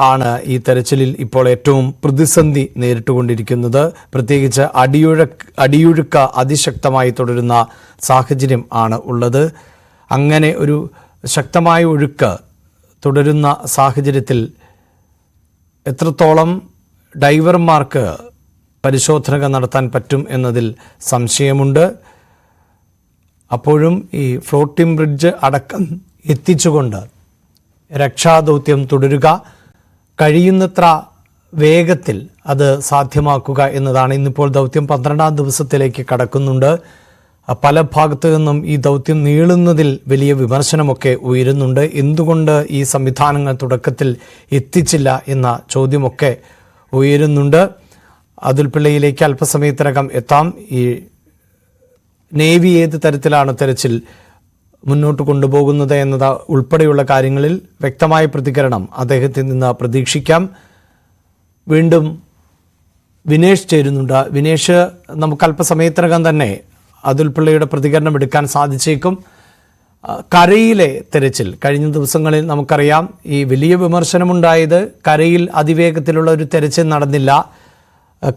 ആണ് ഈ തെരച്ചിലിൽ ഇപ്പോൾ ഏറ്റവും പ്രതിസന്ധി നേരിട്ടുകൊണ്ടിരിക്കുന്നത്. പ്രത്യേകിച്ച് അടിയൊഴുക്ക് അതിശക്തമായി തുടരുന്ന സാഹചര്യം ആണ് ഉള്ളത്. അങ്ങനെ ഒരു ശക്തമായ ഒഴുക്ക് തുടരുന്ന സാഹചര്യത്തിൽ എത്രത്തോളം ഡൈവർമാർക്ക് പരിശോധനകൾ നടത്താൻ പറ്റും എന്നതിൽ സംശയമുണ്ട്. അപ്പോഴും ഈ ഫ്ലോട്ടിംഗ് ബ്രിഡ്ജ് അടക്കം എത്തിച്ചുകൊണ്ട് രക്ഷാദൗത്യം തുടരുക, കഴിയുന്നത്ര വേഗത്തിൽ അത് സാധ്യമാക്കുക എന്നതാണ്. ഇന്നിപ്പോൾ ദൗത്യം 12ാം ദിവസത്തിലേക്ക് കടക്കുന്നുണ്ട്. പല ഭാഗത്തു നിന്നും ഈ ദൗത്യം നീളുന്നതിൽ വലിയ വിമർശനമൊക്കെ ഉയരുന്നുണ്ട്. എന്തുകൊണ്ട് ഈ സംവിധാനങ്ങൾ തുടക്കത്തിൽ എത്തിച്ചില്ല എന്ന ചോദ്യമൊക്കെ ഉയരുന്നുണ്ട്. അതുൽ പിള്ളയിലേക്ക് അല്പസമയത്തിനകം എത്താം. ഈ നേവി ഏത് തരത്തിലാണ് തെരച്ചിൽ മുന്നോട്ട് കൊണ്ടുപോകുന്നത് എന്നത് ഉൾപ്പെടെയുള്ള കാര്യങ്ങളിൽ വ്യക്തമായ പ്രതികരണം അദ്ദേഹത്തിൽ നിന്ന് പ്രതീക്ഷിക്കാം. വീണ്ടും വിനേഷ് ചേരുന്നുണ്ട്. വിനേഷ്, നമുക്ക് അല്പസമയത്തിനകം തന്നെ അതുൽ പിള്ളയുടെ പ്രതികരണം എടുക്കാൻ സാധിച്ചേക്കും. കരയിലെ തെരച്ചിൽ കഴിഞ്ഞ ദിവസങ്ങളിൽ നമുക്കറിയാം ഈ വലിയ വിമർശനമുണ്ടായത് കരയിൽ അതിവേഗത്തിലുള്ള ഒരു തെരച്ചിൽ നടന്നില്ല,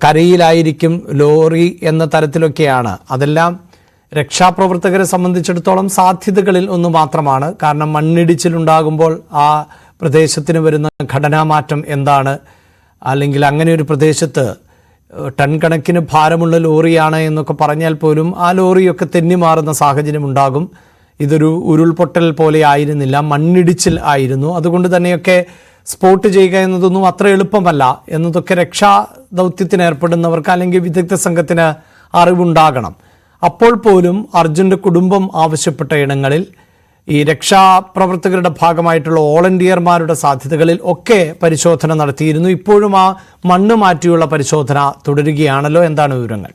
കരയിലായിരിക്കും ലോറി എന്ന തരത്തിലൊക്കെയാണ്. അതെല്ലാം രക്ഷാപ്രവർത്തകരെ സംബന്ധിച്ചിടത്തോളം സാധ്യതകളിൽ ഒന്ന് മാത്രമാണ്. കാരണം മണ്ണിടിച്ചിലുണ്ടാകുമ്പോൾ ആ പ്രദേശത്തിന് വരുന്ന ഘടനാമാറ്റം എന്താണ്, അല്ലെങ്കിൽ അങ്ങനെ ഒരു പ്രദേശത്ത് ടൺ കണക്കിന് ഭാരമുള്ള ലോറിയാണ് എന്നൊക്കെ പറഞ്ഞാൽ പോലും ആ ലോറിയൊക്കെ തെന്നിമാറുന്ന സാഹചര്യം ഉണ്ടാകും. ഇതൊരു ഉരുൾപൊട്ടൽ പോലെ ആയിരുന്നില്ല, മണ്ണിടിച്ചിൽ ആയിരുന്നു. അതുകൊണ്ട് തന്നെയൊക്കെ സ്പോട്ട് ചെയ്യുക എന്നതൊന്നും അത്ര എളുപ്പമല്ല എന്നതൊക്കെ രക്ഷാ ദൗത്യത്തിന് ഏർപ്പെടുന്നവർക്ക് അല്ലെങ്കിൽ വിദഗ്ധ സംഘത്തിന് അറിവുണ്ടാകണം. അപ്പോൾ പോലും അർജുൻ്റെ കുടുംബം ആവശ്യപ്പെട്ട ഇടങ്ങളിൽ ഈ രക്ഷാപ്രവർത്തകരുടെ ഭാഗമായിട്ടുള്ള വോളണ്ടിയർമാരുടെ സാധ്യതകളിൽ ഒക്കെ പരിശോധന നടത്തിയിരുന്നു. ഇപ്പോഴും ആ മണ്ണ് മാറ്റിയുള്ള പരിശോധന തുടരുകയാണല്ലോ. എന്താണ് വിവരങ്ങൾ?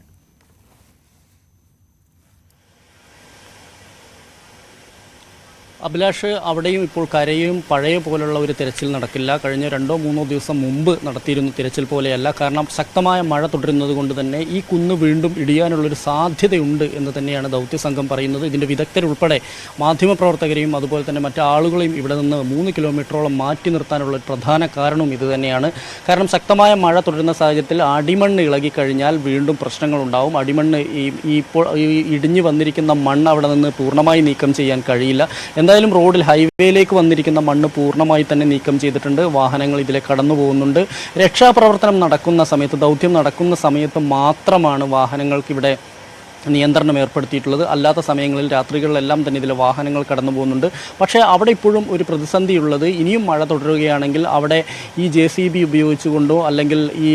അഭിലാഷ്, അവിടെയും ഇപ്പോൾ കരയും പഴയ പോലുള്ള ഒരു തിരച്ചിൽ നടക്കില്ല. കഴിഞ്ഞ 2-3 ദിവസം മുമ്പ് നടത്തിയിരുന്ന തിരച്ചിൽ പോലെയല്ല. കാരണം ശക്തമായ മഴ തുടരുന്നത് കൊണ്ട് തന്നെ ഈ കുന്ന് വീണ്ടും ഇടിയാനുള്ളൊരു സാധ്യതയുണ്ട് എന്ന് തന്നെയാണ് ദൗത്യസംഘം പറയുന്നത്. ഇതിൻ്റെ വിദഗ്ധരുൾപ്പെടെ മാധ്യമപ്രവർത്തകരെയും അതുപോലെ തന്നെ മറ്റാളുകളെയും ഇവിടെ നിന്ന് 3 കിലോമീറ്ററോളം മാറ്റി നിർത്താനുള്ള പ്രധാന കാരണവും ഇത് തന്നെയാണ്. കാരണം ശക്തമായ മഴ തുടരുന്ന സാഹചര്യത്തിൽ അടിമണ്ണ് ഇളകിക്കഴിഞ്ഞാൽ വീണ്ടും പ്രശ്നങ്ങളുണ്ടാവും. അടിമണ്ണ് ഇപ്പോൾ ഇടിഞ്ഞു വന്നിരിക്കുന്ന മണ്ണ് അവിടെ നിന്ന് പൂർണ്ണമായി നീക്കം ചെയ്യാൻ കഴിയില്ല. എന്തായാലും റോഡിൽ ഹൈവേയിലേക്ക് വന്നിരിക്കുന്ന മണ്ണ് പൂർണ്ണമായി തന്നെ നീക്കം ചെയ്തിട്ടുണ്ട്. വാഹനങ്ങൾ ഇതിലെ കടന്നു പോകുന്നുണ്ട്. രക്ഷാപ്രവർത്തനം നടക്കുന്ന സമയത്ത്, ദൗത്യം നടക്കുന്ന സമയത്ത് മാത്രമാണ് വാഹനങ്ങൾക്കിവിടെ നിയന്ത്രണം ഏർപ്പെടുത്തിയിട്ടുള്ളത്. അല്ലാത്ത സമയങ്ങളിൽ രാത്രികളിലെല്ലാം തന്നെ ഇതിലെ വാഹനങ്ങൾ കടന്നു പോകുന്നുണ്ട്. പക്ഷേ അവിടെ ഇപ്പോഴും ഒരു പ്രതിസന്ധിയുള്ളത്, ഇനിയും മഴ തുടരുകയാണെങ്കിൽ അവിടെ ഈ JCB ഉപയോഗിച്ചുകൊണ്ടോ അല്ലെങ്കിൽ ഈ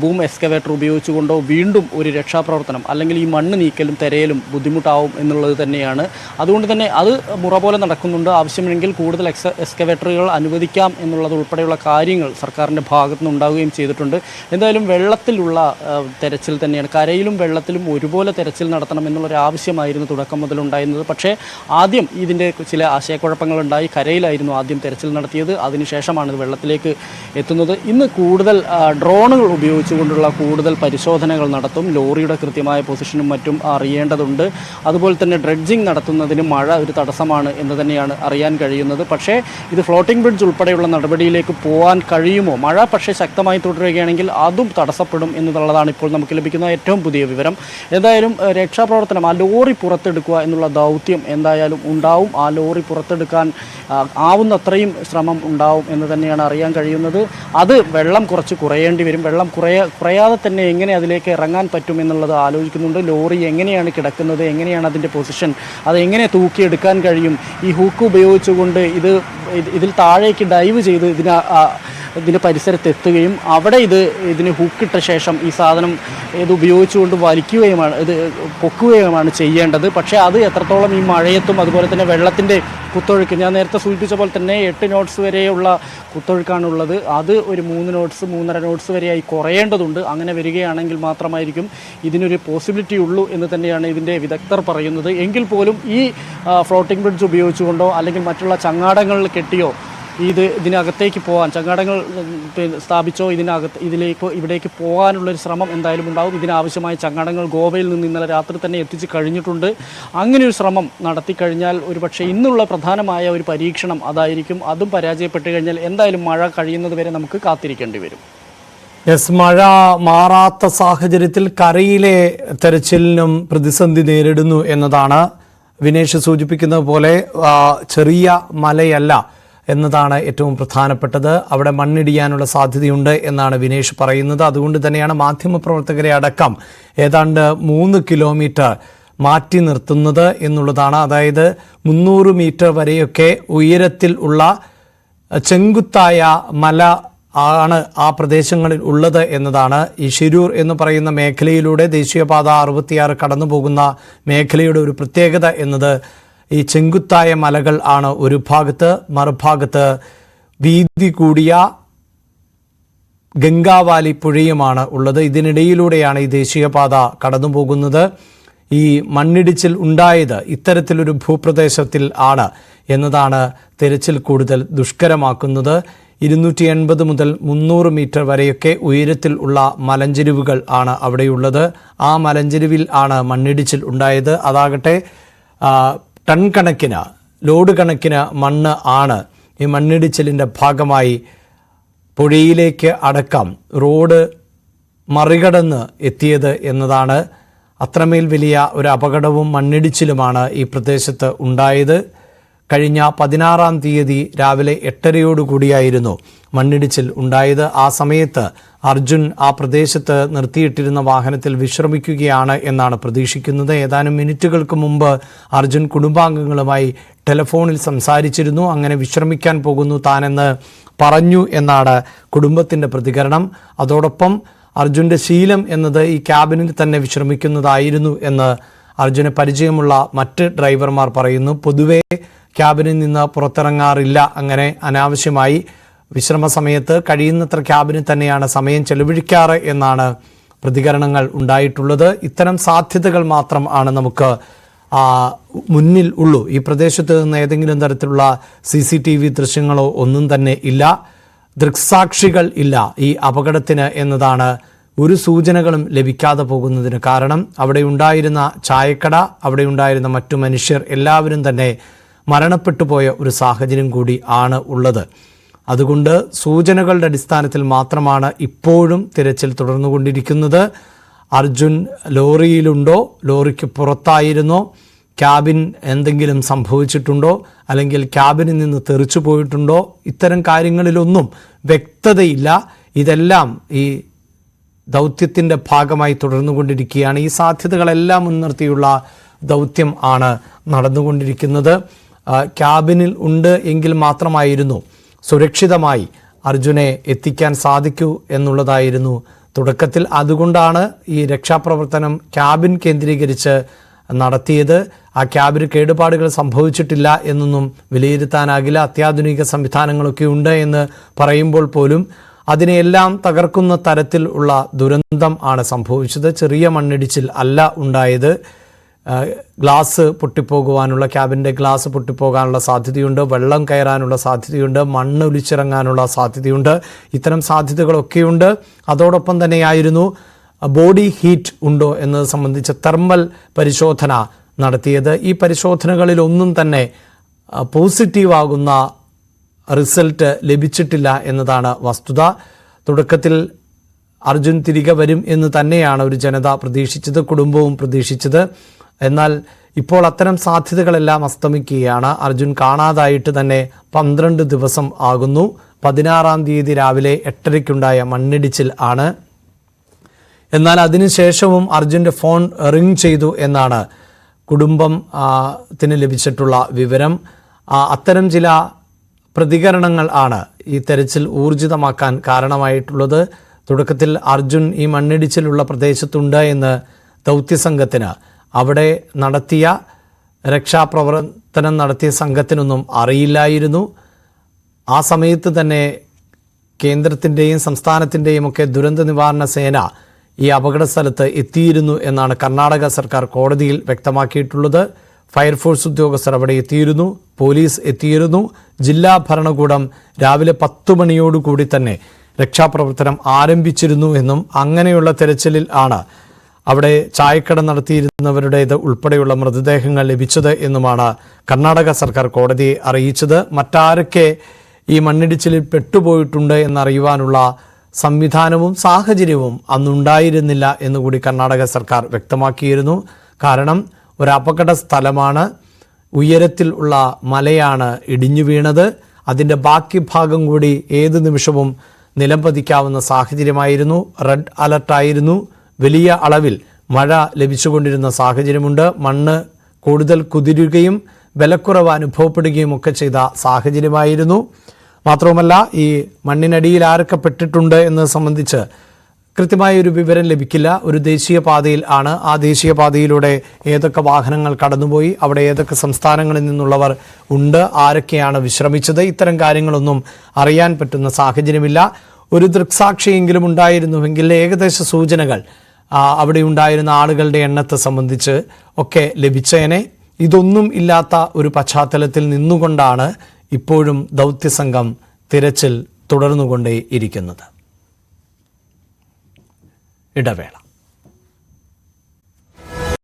ബൂം എക്സ്കവേറ്റർ ഉപയോഗിച്ചുകൊണ്ടോ വീണ്ടും ഒരു രക്ഷാപ്രവർത്തനം അല്ലെങ്കിൽ ഈ മണ്ണ് നീക്കലും തെരയലും ബുദ്ധിമുട്ടാവും എന്നുള്ളത് തന്നെയാണ്. അതുകൊണ്ട് തന്നെ അത് മുറ പോലെ നടക്കുന്നുണ്ട്. ആവശ്യമെങ്കിൽ കൂടുതൽ എക്സ്കവേറ്ററുകൾ അനുവദിക്കാം എന്നുള്ളത് ഉൾപ്പെടെയുള്ള കാര്യങ്ങൾ സർക്കാരിൻ്റെ ഭാഗത്തു നിന്നുണ്ടാവുകയും ചെയ്തിട്ടുണ്ട്. എന്തായാലും വെള്ളത്തിലുള്ള തെരച്ചിൽ തന്നെയാണ്. കരയിലും വെള്ളത്തിലും ഒരുപോലെ തെരച്ചിൽ നടത്തണം എന്നുള്ളൊരു ആവശ്യമായിരുന്നു തുടക്കം മുതലുണ്ടായിരുന്നത്. പക്ഷേ ആദ്യം ഇതിൻ്റെ ചില ആശയക്കുഴപ്പങ്ങളുണ്ടായി. കരയിലായിരുന്നു ആദ്യം തെരച്ചിൽ നടത്തിയത്, അതിനുശേഷമാണ് ഇത് വെള്ളത്തിലേക്ക് എത്തുന്നത്. ഇന്ന് കൂടുതൽ ഡ്രോണുകൾ ഉപയോഗിച്ചുകൊണ്ടുള്ള കൂടുതൽ പരിശോധനകൾ നടത്തും. ലോറിയുടെ കൃത്യമായ പൊസിഷനും മറ്റും അറിയേണ്ടതുണ്ട്. അതുപോലെ തന്നെ ഡ്രഡ്ജിങ് നടത്തുന്നതിന് മഴ ഒരു തടസ്സമാണ് എന്ന് തന്നെയാണ് അറിയാൻ കഴിയുന്നത്. പക്ഷേ ഇത് ഫ്ലോട്ടിംഗ് ബ്രിഡ്ജ് ഉൾപ്പെടെയുള്ള നടപടിയിലേക്ക് പോകാൻ കഴിയുമോ? മഴ പക്ഷേ ശക്തമായി തുടരുകയാണെങ്കിൽ അതും തടസ്സപ്പെടും എന്നുള്ളതാണ് ഇപ്പോൾ നമുക്ക് ലഭിക്കുന്ന ഏറ്റവും പുതിയ വിവരം. എന്തായാലും രക്ഷാപ്രവർത്തനം, ആ ലോറി പുറത്തെടുക്കുക എന്നുള്ള ദൗത്യം എന്തായാലും ഉണ്ടാവും. ആ ലോറി പുറത്തെടുക്കാൻ ആവുന്നത്രയും ശ്രമം ഉണ്ടാവും എന്ന് തന്നെയാണ് അറിയാൻ കഴിയുന്നത്. അത് വെള്ളം കുറച്ച് കുറയേണ്ടി വരും. വെള്ളം കുറയാതെ തന്നെ എങ്ങനെ അതിലേക്ക് ഇറങ്ങാൻ പറ്റും എന്നുള്ളത് ആലോചിക്കുന്നുണ്ട്. ലോറി എങ്ങനെയാണ് കിടക്കുന്നത്, എങ്ങനെയാണ് അതിൻ്റെ പൊസിഷൻ, അതെങ്ങനെ തൂക്കിയെടുക്കാൻ കഴിയും, ഈ ഹൂക്ക് ഉപയോഗിച്ചുകൊണ്ട് ഇതിൽ താഴേക്ക് ഡൈവ് ചെയ്ത് ഇതിൻ്റെ പരിസരത്ത് എത്തുകയും അവിടെ ഇതിന് ഹുക്കിട്ട ശേഷം ഈ സാധനം ഇത് ഉപയോഗിച്ചുകൊണ്ട് പൊക്കുകയുമാണ് ചെയ്യേണ്ടത്. പക്ഷേ അത് എത്രത്തോളം ഈ മഴയത്തും അതുപോലെ തന്നെ വെള്ളത്തിൻ്റെ കുത്തൊഴുക്ക്, ഞാൻ നേരത്തെ സൂചിപ്പിച്ച പോലെ തന്നെ 8 നോട്ട്സ് വരെയുള്ള കുത്തൊഴുക്കാണുള്ളത്. അത് ഒരു 3 നോട്ട്സ് 3.5 നോട്ട്സ് വരെയായി കുറയേണ്ടതുണ്ട്. അങ്ങനെ വരികയാണെങ്കിൽ മാത്രമായിരിക്കും ഇതിനൊരു പോസിബിലിറ്റി ഉള്ളൂ എന്ന് തന്നെയാണ് ഇതിൻ്റെ വിദഗ്ധർ പറയുന്നത്. എങ്കിൽ പോലും ഈ ഫ്ലോട്ടിംഗ് ബ്രിഡ്ജ് ഉപയോഗിച്ചുകൊണ്ടോ അല്ലെങ്കിൽ മറ്റുള്ള ചങ്ങാടങ്ങളിൽ കെട്ടിയോ ഇതിനകത്തേക്ക് പോകാൻ ചങ്ങാടങ്ങൾ സ്ഥാപിച്ചോ ഇവിടേക്ക് പോകാനുള്ളൊരു ശ്രമം എന്തായാലും ഉണ്ടാകും. ഇതിനാവശ്യമായ ചങ്ങാടങ്ങൾ ഗോവയിൽ നിന്ന് ഇന്നലെ രാത്രി തന്നെ എത്തിച്ച് കഴിഞ്ഞിട്ടുണ്ട്. അങ്ങനെയൊരു ശ്രമം നടത്തിക്കഴിഞ്ഞാൽ ഒരുപക്ഷെ ഇന്നുള്ള പ്രധാനമായ ഒരു പരീക്ഷണം അതായിരിക്കും. അതും പരാജയപ്പെട്ട് കഴിഞ്ഞാൽ എന്തായാലും മഴ കഴിയുന്നത് വരെ നമുക്ക് കാത്തിരിക്കേണ്ടി വരും. മഴ മാറാത്ത സാഹചര്യത്തിൽ കരയിലെ തെരച്ചിലിനും പ്രതിസന്ധി നേരിടുന്നു എന്നതാണ് വിനേഷ് സൂചിപ്പിക്കുന്നത് പോലെ. ചെറിയ മലയല്ല എന്നതാണ് ഏറ്റവും പ്രധാനപ്പെട്ടത്. അവിടെ മണ്ണിടിയാനുള്ള സാധ്യതയുണ്ട് എന്നാണ് വിനേഷ് പറയുന്നത്. അതുകൊണ്ട് തന്നെയാണ് മാധ്യമപ്രവർത്തകരെ അടക്കം ഏതാണ്ട് 3 കിലോമീറ്റർ മാറ്റി നിർത്തുന്നത് എന്നുള്ളതാണ്. അതായത് 300 മീറ്റർ വരെയൊക്കെ ഉയരത്തിൽ ഉള്ള ചെങ്കുത്തായ മല ആണ് ആ പ്രദേശങ്ങളിൽ ഉള്ളത് എന്നതാണ്. ഈ ശിരൂർ എന്ന് പറയുന്ന മേഖലയിലൂടെ ദേശീയപാത 66 കടന്നു പോകുന്ന മേഖലയുടെ ഒരു പ്രത്യേകത എന്നത് ഈ ചെങ്കുത്തായ മലകൾ ആണ് ഒരു ഭാഗത്ത്, മറുഭാഗത്ത് വീതി കൂടിയ ഗംഗാവാലി പുഴയുമാണ് ഉള്ളത്. ഇതിനിടയിലൂടെയാണ് ഈ ദേശീയപാത കടന്നു പോകുന്നത്. ഈ മണ്ണിടിച്ചിൽ ഉണ്ടായത് ഇത്തരത്തിലൊരു ഭൂപ്രദേശത്തിൽ ആണ് എന്നതാണ് തിരച്ചിൽ കൂടുതൽ ദുഷ്കരമാക്കുന്നത്. 280 മുതൽ 300 മീറ്റർ വരെയൊക്കെ ഉയരത്തിൽ ഉള്ള മലഞ്ചെരിവുകൾ ആണ് അവിടെയുള്ളത്. ആ മലഞ്ചെരിവിൽ ആണ് മണ്ണിടിച്ചിൽ ഉണ്ടായത്. അതാകട്ടെ ടൺ കണക്കിന്, ലോഡ് കണക്കിന് മണ്ണ് ആണ് ഈ മണ്ണിടിച്ചിലിൻ്റെ ഭാഗമായി പുഴയിലേക്ക് അടക്കം റോഡ് മറികടന്ന് എത്തിയത് എന്നതാണ്. അത്രമേൽ വലിയ ഒരു അപകടവും മണ്ണിടിച്ചിലുമാണ് ഈ പ്രദേശത്ത് ഉണ്ടായത്. കഴിഞ്ഞ 16-ാം തീയതി രാവിലെ 8:30 മണ്ണിടിച്ചിൽ ഉണ്ടായത്. ആ സമയത്ത് അർജുൻ ആ പ്രദേശത്ത് നിർത്തിയിട്ടിരുന്ന വാഹനത്തിൽ വിശ്രമിക്കുകയാണ് എന്നാണ് പ്രതീക്ഷിക്കുന്നത്. ഏതാനും മിനിറ്റുകൾക്ക് മുമ്പ് അർജുൻ കുടുംബാംഗങ്ങളുമായി ടെലിഫോണിൽ സംസാരിച്ചിരുന്നു. അങ്ങനെ വിശ്രമിക്കാൻ പോകുന്നു താനെന്ന് പറഞ്ഞു എന്നാണ് കുടുംബത്തിൻ്റെ പ്രതികരണം. അതോടൊപ്പം അർജുൻ്റെ ശീലം എന്നത് ഈ ക്യാബിനിൽ തന്നെ വിശ്രമിക്കുന്നതായിരുന്നു എന്ന് അർജുനെ പരിചയമുള്ള മറ്റ് ഡ്രൈവർമാർ പറയുന്നു. പൊതുവേ ക്യാബിനിൽ നിന്ന് പുറത്തിറങ്ങാറില്ല. അങ്ങനെ അനാവശ്യമായി വിശ്രമ സമയത്ത് കഴിയുന്നത്ര ക്യാബിനിൽ തന്നെയാണ് സമയം ചെലവഴിക്കാറ് എന്നാണ് പ്രതികരണങ്ങൾ ഉണ്ടായിട്ടുള്ളത്. ഇത്തരം സാധ്യതകൾ മാത്രം ആണ് നമുക്ക് മുന്നിൽ ഉള്ളൂ. ഈ പ്രദേശത്ത് നിന്ന് ഏതെങ്കിലും തരത്തിലുള്ള CCTV ദൃശ്യങ്ങളോ ഒന്നും തന്നെ ഇല്ല. ദൃക്സാക്ഷികൾ ഇല്ല ഈ അപകടത്തിന് എന്നതാണ് ഒരു സൂചനകളും ലഭിക്കാതെ പോകുന്നതിന് കാരണം. അവിടെ ഉണ്ടായിരുന്ന ചായക്കട, അവിടെ ഉണ്ടായിരുന്ന മറ്റു മനുഷ്യർ എല്ലാവരും തന്നെ മരണപ്പെട്ടു പോയ ഒരു സാഹചര്യം കൂടി ആണ് ഉള്ളത്. അതുകൊണ്ട് സൂചനകളുടെ അടിസ്ഥാനത്തിൽ മാത്രമാണ് ഇപ്പോഴും തിരച്ചിൽ തുടർന്നുകൊണ്ടിരിക്കുന്നത്. അർജുൻ ലോറിയിലുണ്ടോ, ലോറിക്ക് പുറത്തായിരുന്നോ, ക്യാബിൻ എന്തെങ്കിലും സംഭവിച്ചിട്ടുണ്ടോ, അല്ലെങ്കിൽ ക്യാബിനിൽ നിന്ന് തെറിച്ചു പോയിട്ടുണ്ടോ, ഇത്തരം കാര്യങ്ങളിലൊന്നും വ്യക്തതയില്ല. ഇതെല്ലാം ഈ ദൗത്യത്തിൻ്റെ ഭാഗമായി തുടർന്നുകൊണ്ടിരിക്കുകയാണ്. ഈ സാധ്യതകളെല്ലാം മുൻനിർത്തിയുള്ള ദൗത്യം ആണ് നടന്നുകൊണ്ടിരിക്കുന്നത്. ക്യാബിനിൽ ഉണ്ട് എങ്കിൽ മാത്രമായിരുന്നു സുരക്ഷിതമായി അർജുനെ എത്തിക്കാൻ സാധിക്കൂ എന്നുള്ളതായിരുന്നു തുടക്കത്തിൽ. അതുകൊണ്ടാണ് ഈ രക്ഷാപ്രവർത്തനം ക്യാബിൻ കേന്ദ്രീകരിച്ച് നടത്തിയത്. ആ ക്യാബിന് കേടുപാടുകൾ സംഭവിച്ചിട്ടില്ല എന്നൊന്നും വിലയിരുത്താനാകില്ല. അത്യാധുനിക സംവിധാനങ്ങളൊക്കെ ഉണ്ട് എന്ന് പറയുമ്പോൾ പോലും അതിനെയെല്ലാം തകർക്കുന്ന തരത്തിൽ ഉള്ള ദുരന്തം ആണ് സംഭവിച്ചത്. ചെറിയ മണ്ണിടിച്ചിൽ അല്ല ഉണ്ടായത്. ഗ്ലാസ് പൊട്ടിപ്പോകുവാനുള്ള, ക്യാബിൻ്റെ ഗ്ലാസ് പൊട്ടിപ്പോകാനുള്ള സാധ്യതയുണ്ട്, വെള്ളം കയറാനുള്ള സാധ്യതയുണ്ട്, മണ്ണ് ഒലിച്ചിറങ്ങാനുള്ള സാധ്യതയുണ്ട്. ഇത്തരം സാധ്യതകളൊക്കെയുണ്ട്. അതോടൊപ്പം തന്നെയായിരുന്നു ബോഡി ഹീറ്റ് ഉണ്ടോ എന്നത് സംബന്ധിച്ച തെർമൽ പരിശോധന നടത്തിയത്. ഈ പരിശോധനകളിലൊന്നും തന്നെ പോസിറ്റീവാകുന്ന റിസൾട്ട് ലഭിച്ചിട്ടില്ല എന്നതാണ് വസ്തുത. തുടക്കത്തിൽ അർജുൻ തിരികെ വരും എന്ന് തന്നെയാണ് ഒരു ജനത പ്രതീക്ഷിച്ചത്, കുടുംബവും പ്രതീക്ഷിച്ചത്. എന്നാൽ ഇപ്പോൾ അത്തരം സാധ്യതകളെല്ലാം അസ്തമിക്കുകയാണ്. അർജുൻ കാണാതായിട്ട് തന്നെ 12 ദിവസം ആകുന്നു. 16-ാം തീയതി രാവിലെ 8:30 മണ്ണിടിച്ചിൽ ആണ്. എന്നാൽ അതിനുശേഷവും അർജുൻ്റെ ഫോൺ റിംഗ് ചെയ്തു എന്നാണ് കുടുംബത്തിന് ലഭിച്ചിട്ടുള്ള വിവരം. അത്തരം ചില പ്രതികരണങ്ങൾ ആണ് ഈ തെരച്ചിൽ ഊർജിതമാക്കാൻ കാരണമായിട്ടുള്ളത്. തുടക്കത്തിൽ അർജുൻ ഈ മണ്ണിടിച്ചിലുള്ള പ്രദേശത്തുണ്ട് എന്ന് ദൗത്യസംഘത്തിന്, അവിടെ നടത്തിയ രക്ഷാപ്രവർത്തനം നടത്തിയ സംഘത്തിനൊന്നും അറിയില്ലായിരുന്നു. ആ സമയത്ത് തന്നെ കേന്ദ്രത്തിൻ്റെയും സംസ്ഥാനത്തിൻ്റെയും ഒക്കെ ദുരന്ത നിവാരണ സേന ഈ അപകട സ്ഥലത്ത് എത്തിയിരുന്നു എന്നാണ് കർണാടക സർക്കാർ കോടതിയിൽ വ്യക്തമാക്കിയിട്ടുള്ളത്. ഫയർഫോഴ്സ് ഉദ്യോഗസ്ഥർ അവിടെ എത്തിയിരുന്നു, പോലീസ് എത്തിയിരുന്നു. ജില്ലാ ഭരണകൂടം രാവിലെ 10 മണിയോടുകൂടി തന്നെ രക്ഷാപ്രവർത്തനം ആരംഭിച്ചിരുന്നു എന്നും അങ്ങനെയുള്ള തെരച്ചിലിൽ ആണ് അവിടെ ചായക്കട നടത്തിയിരുന്നവരുടേത് ഉൾപ്പെടെയുള്ള മൃതദേഹങ്ങൾ ലഭിച്ചത് എന്നുമാണ് കർണാടക സർക്കാർ കോടതിയെ അറിയിച്ചത്. മറ്റാരൊക്കെ ഈ മണ്ണിടിച്ചിലിൽ പെട്ടുപോയിട്ടുണ്ട് എന്നറിയുവാനുള്ള സംവിധാനവും സാഹചര്യവും അന്നുണ്ടായിരുന്നില്ല എന്നുകൂടി കർണാടക സർക്കാർ വ്യക്തമാക്കിയിരുന്നു. കാരണം ഒരു അപകട സ്ഥലമാണ്, ഉയരത്തിൽ ഉള്ള മലയാണ് ഇടിഞ്ഞു വീണത്. അതിൻ്റെ ബാക്കി ഭാഗം കൂടി ഏത് നിമിഷവും നിലംപതിക്കാവുന്ന സാഹചര്യമായിരുന്നു. റെഡ് അലർട്ടായിരുന്നു. വലിയ അളവിൽ മഴ ലഭിച്ചുകൊണ്ടിരുന്ന സാഹചര്യമുണ്ട്. മണ്ണ് കൂടുതൽ കുതിരുകയും ബലക്കുറവ് അനുഭവപ്പെടുകയും ഒക്കെ ചെയ്ത സാഹചര്യമായിരുന്നു. മാത്രവുമല്ല, ഈ മണ്ണിനടിയിൽ ആരൊക്കെ പെട്ടിട്ടുണ്ട് എന്നത് സംബന്ധിച്ച് കൃത്യമായൊരു വിവരം ലഭിക്കില്ല. ഒരു ദേശീയപാതയിൽ ആണ്. ആ ദേശീയപാതയിലൂടെ ഏതൊക്കെ വാഹനങ്ങൾ കടന്നുപോയി, അവിടെ ഏതൊക്കെ സംസ്ഥാനങ്ങളിൽ നിന്നുള്ളവർ ഉണ്ട്, ആരൊക്കെയാണ് വിശ്രമിച്ചത്, ഇത്തരം കാര്യങ്ങളൊന്നും അറിയാൻ പറ്റുന്ന സാഹചര്യമില്ല. ഒരു ദൃക്സാക്ഷിയെങ്കിലും ഉണ്ടായിരുന്നുവെങ്കിൽ ഏകദേശ സൂചനകൾ അവിടെ ഉണ്ടായിരുന്ന ആളുകളുടെ എണ്ണത്തെ സംബന്ധിച്ച് ഒക്കെ ലഭിച്ചേനെ. ഇതൊന്നും ഇല്ലാത്ത ഒരു പശ്ചാത്തലത്തിൽ നിന്നുകൊണ്ടാണ് ഇപ്പോഴും ദൗത്യസംഘം തിരച്ചിൽ തുടർന്നുകൊണ്ടേയിരിക്കുന്നത്. ഇടവേള.